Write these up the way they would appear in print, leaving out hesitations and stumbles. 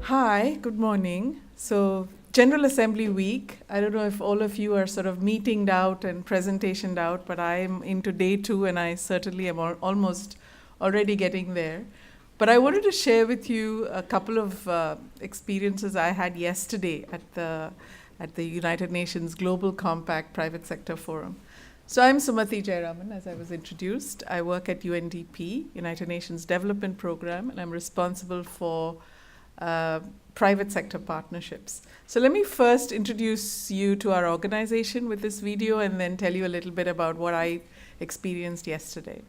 Hi, good morning. So, General Assembly Week. I don't know if all of you are sort of meetinged out and presentationed out, but I'm into day 2 and I certainly am almost already getting there. But I wanted to share with you a couple of experiences I had yesterday at the United Nations Global Compact Private Sector Forum. So I'm Sumathi Jayaraman, as I was introduced. I work at UNDP, United Nations Development Program, and I'm responsible for private sector partnerships. So let me first introduce you to our organization with this video and then tell you a little bit about what I experienced yesterday.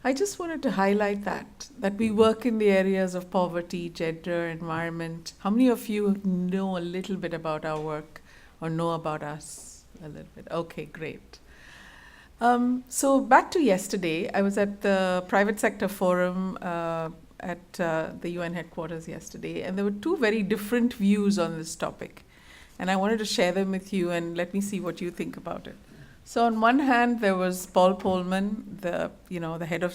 I just wanted to highlight that we work in the areas of poverty, gender, environment. How many of you know a little bit about our work or know about us a little bit? Okay, great. So back to yesterday, I was at the Private Sector Forum at the UN headquarters yesterday, and there were two very different views on this topic. And I wanted to share them with you and let me see what you think about it. So on one hand, there was Paul Polman, the head of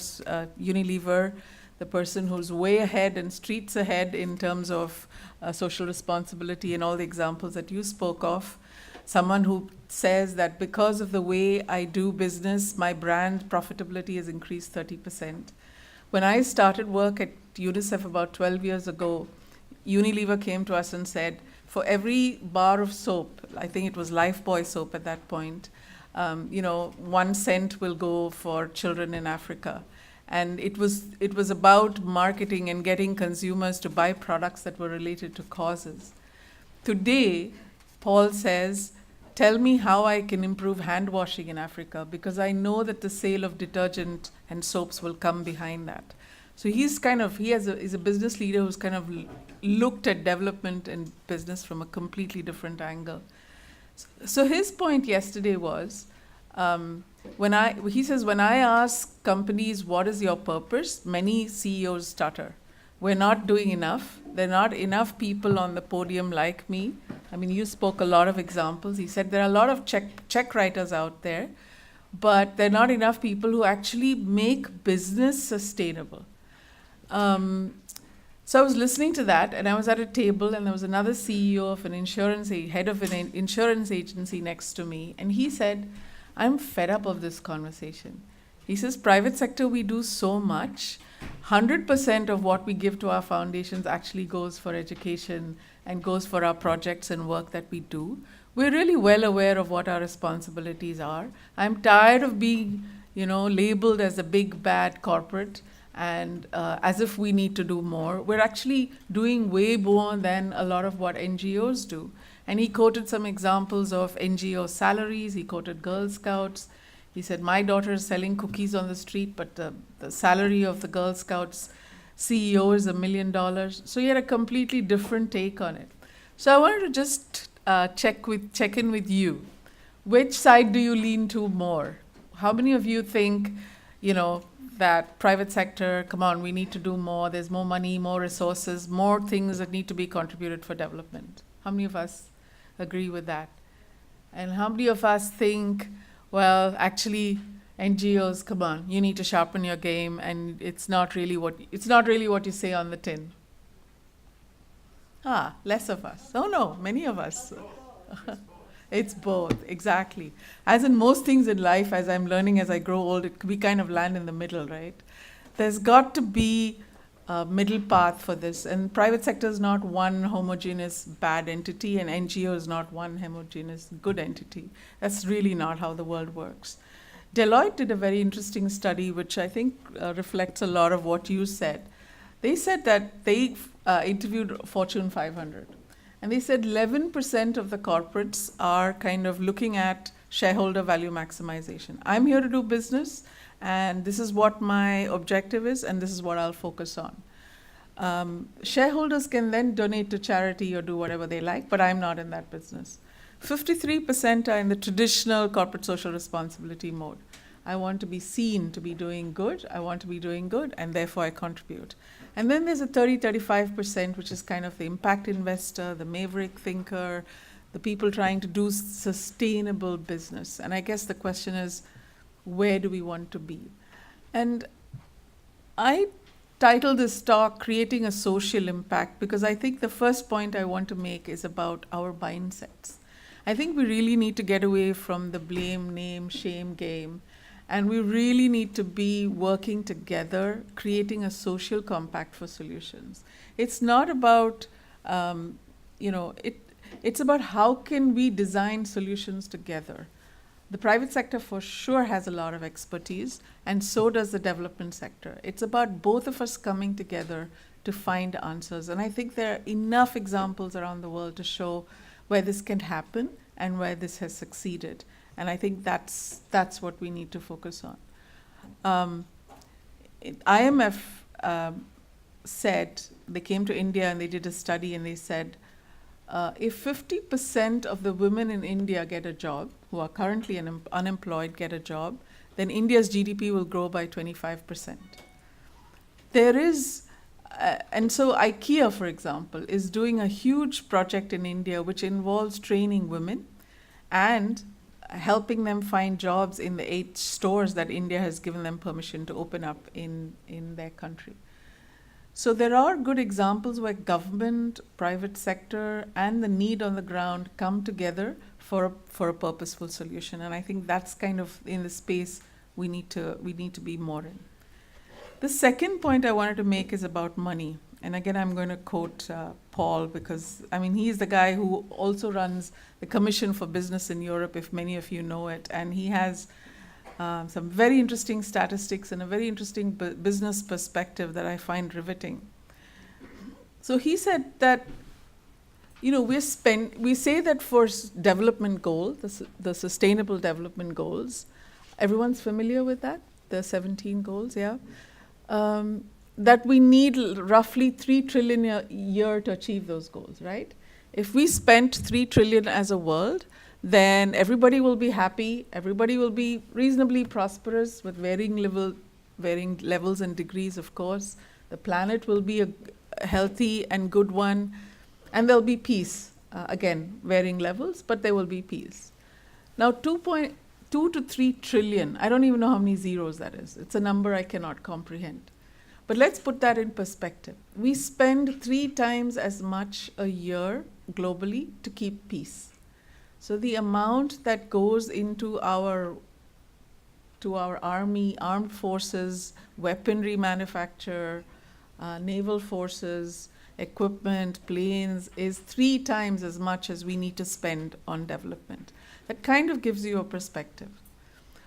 Unilever, the person who's way ahead and streets ahead in terms of social responsibility and all the examples that you spoke of. Someone who says that because of the way I do business, my brand profitability has increased 30%. When I started work at UNICEF about 12 years ago, Unilever came to us and said, for every bar of soap, I think it was Lifebuoy soap at that point, 1 cent will go for children in Africa. And it was about marketing and getting consumers to buy products that were related to causes. Today, Paul says, tell me how I can improve hand washing in Africa, because I know that the sale of detergent and soaps will come behind that. So he's a business leader who's kind of looked at development and business from a completely different angle. So his point yesterday was, he says, when I ask companies, what is your purpose? Many CEOs stutter. We're not doing enough. There are not enough people on the podium like me. I mean, you spoke a lot of examples. He said there are a lot of check writers out there, but there are not enough people who actually make business sustainable. So I was listening to that, and I was at a table, and there was another CEO of head of an insurance agency next to me, and he said, I'm fed up of this conversation. He says, private sector, we do so much. 100% of what we give to our foundations actually goes for education and goes for our projects and work that we do. We're really well aware of what our responsibilities are. I'm tired of being, labeled as a big, bad corporate and as if we need to do more. We're actually doing way more than a lot of what NGOs do. And he quoted some examples of NGO salaries. He quoted Girl Scouts. He said, my daughter is selling cookies on the street, but the salary of the Girl Scouts CEO is $1 million. So he had a completely different take on it. So I wanted to just check in with you. Which side do you lean to more? How many of you think, that private sector, come on, we need to do more. There's more money, more resources, more things that need to be contributed for development. How many of us agree with that? And how many of us think, well, actually, NGOs, come on, you need to sharpen your game, and it's not really what you say on the tin. Less of us. Oh no, many of us. It's both, exactly. As in most things in life, as I'm learning as I grow old, we kind of land in the middle, right? There's got to be a middle path for this. And private sector is not one homogeneous bad entity, and NGO is not one homogeneous good entity. That's really not how the world works. Deloitte did a very interesting study, which I think reflects a lot of what you said. They said that they interviewed Fortune 500. And they said 11% of the corporates are kind of looking at shareholder value maximization. I'm here to do business, and this is what my objective is, and this is what I'll focus on. Shareholders can then donate to charity or do whatever they like, but I'm not in that business. 53% are in the traditional corporate social responsibility mode. I want to be seen to be doing good, and therefore I contribute. And then there's a 35%, which is kind of the impact investor, the maverick thinker, the people trying to do sustainable business. And I guess the question is, where do we want to be? And I titled this talk, Creating a Social Impact, because I think the first point I want to make is about our mindsets. I think we really need to get away from the blame, name, shame game. And we really need to be working together, creating a social compact for solutions. It's not about, it's about how can we design solutions together. The private sector for sure has a lot of expertise, and so does the development sector. It's about both of us coming together to find answers. And I think there are enough examples around the world to show where this can happen and where this has succeeded. And I think that's what we need to focus on. IMF said, they came to India and they did a study, and they said, if 50% of the women in India get a job, who are currently unemployed, get a job, then India's GDP will grow by 25%. There is, and so IKEA, for example, is doing a huge project in India which involves training women and helping them find jobs in the 8 stores that India has given them permission to open up in their country. So there are good examples where government, private sector, and the need on the ground come together for a purposeful solution. And I think that's kind of in the space we need to be more in. The second point I wanted to make is about money. And again, I'm going to quote Paul, because, he's the guy who also runs the Commission for Business in Europe, if many of you know it. And he has some very interesting statistics and a very interesting business perspective that I find riveting. So he said that, we say that for development goals, the sustainable development goals, everyone's familiar with that, the 17 goals, yeah? That we need roughly 3 trillion a year to achieve those goals, right? If we spent 3 trillion as a world, then everybody will be happy, everybody will be reasonably prosperous with varying levels and degrees, of course. The planet will be a healthy and good one, and there'll be peace. Again, varying levels, but there will be peace. Now, 2.2 to 3 trillion, I don't even know how many zeros that is. It's a number I cannot comprehend. But let's put that in perspective. We spend 3 times as much a year globally to keep peace. So the amount that goes into our army, armed forces, weaponry manufacture, naval forces, equipment, planes, is 3 times as much as we need to spend on development. That kind of gives you a perspective.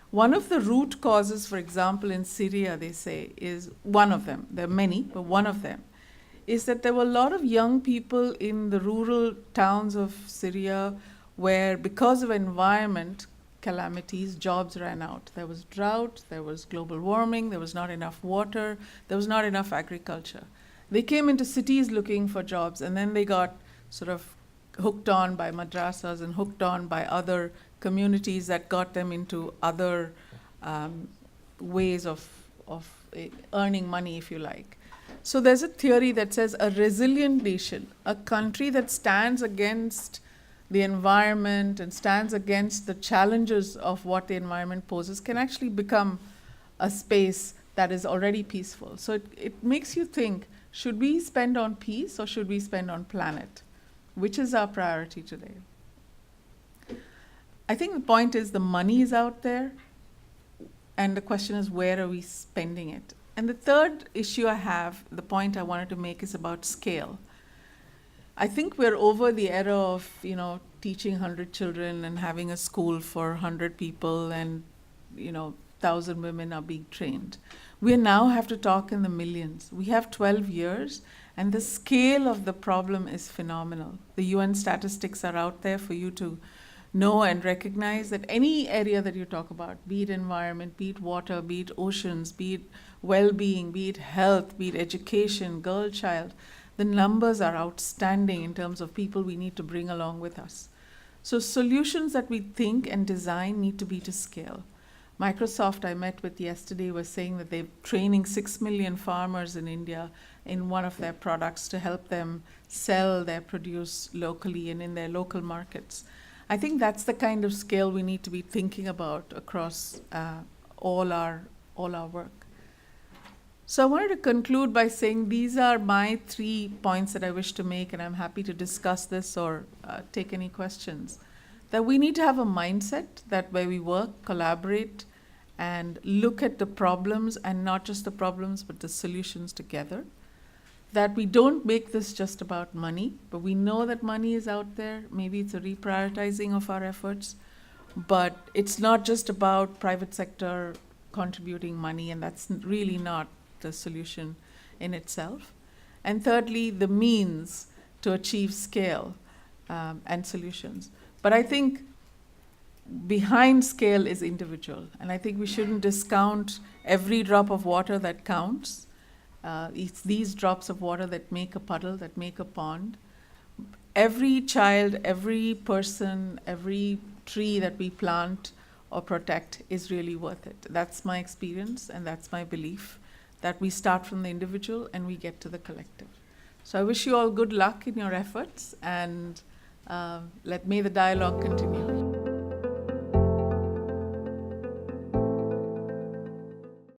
One of the root causes, for example, in Syria, they say, is one of them. There are many, but one of them is that there were a lot of young people in the rural towns of Syria where, because of environment calamities, jobs ran out. There was drought, there was global warming, there was not enough water, there was not enough agriculture. They came into cities looking for jobs, and then they got sort of hooked on by madrasas and hooked on by other communities that got them into other ways of earning money, if you like. So there's a theory that says a resilient nation, a country that stands against the environment and stands against the challenges of what the environment poses can actually become a space that is already peaceful. So it makes you think, should we spend on peace or should we spend on planet? Which is our priority today? I think the point is the money is out there, and the question is, where are we spending it? And the third issue I have, the point I wanted to make, is about scale. I think we're over the era of, teaching 100 children and having a school for 100 people and, 1,000 women are being trained. We now have to talk in the millions. We have 12 years, and the scale of the problem is phenomenal. The UN statistics are out there for you to know and recognize that any area that you talk about, be it environment, be it water, be it oceans, be it well-being, be it health, be it education, girl, child, the numbers are outstanding in terms of people we need to bring along with us. So solutions that we think and design need to be to scale. Microsoft, I met with yesterday, was saying that they're training 6 million farmers in India in one of their products to help them sell their produce locally and in their local markets. I think that's the kind of scale we need to be thinking about across all our work. So I wanted to conclude by saying these are my 3 points that I wish to make, and I'm happy to discuss this or take any questions. That we need to have a mindset that where we work, collaborate, and look at the problems, and not just the problems, but the solutions together. That we don't make this just about money, but we know that money is out there. Maybe it's a reprioritizing of our efforts, but it's not just about private sector contributing money, and that's really not the solution in itself. And thirdly, the means to achieve scale and solutions. But I think behind scale is individual, and I think we shouldn't discount every drop of water that counts. It's these drops of water that make a puddle, that make a pond. Every child, every person, every tree that we plant or protect is really worth it. That's my experience, and that's my belief, that we start from the individual and we get to the collective. So I wish you all good luck in your efforts, and may the dialogue continue.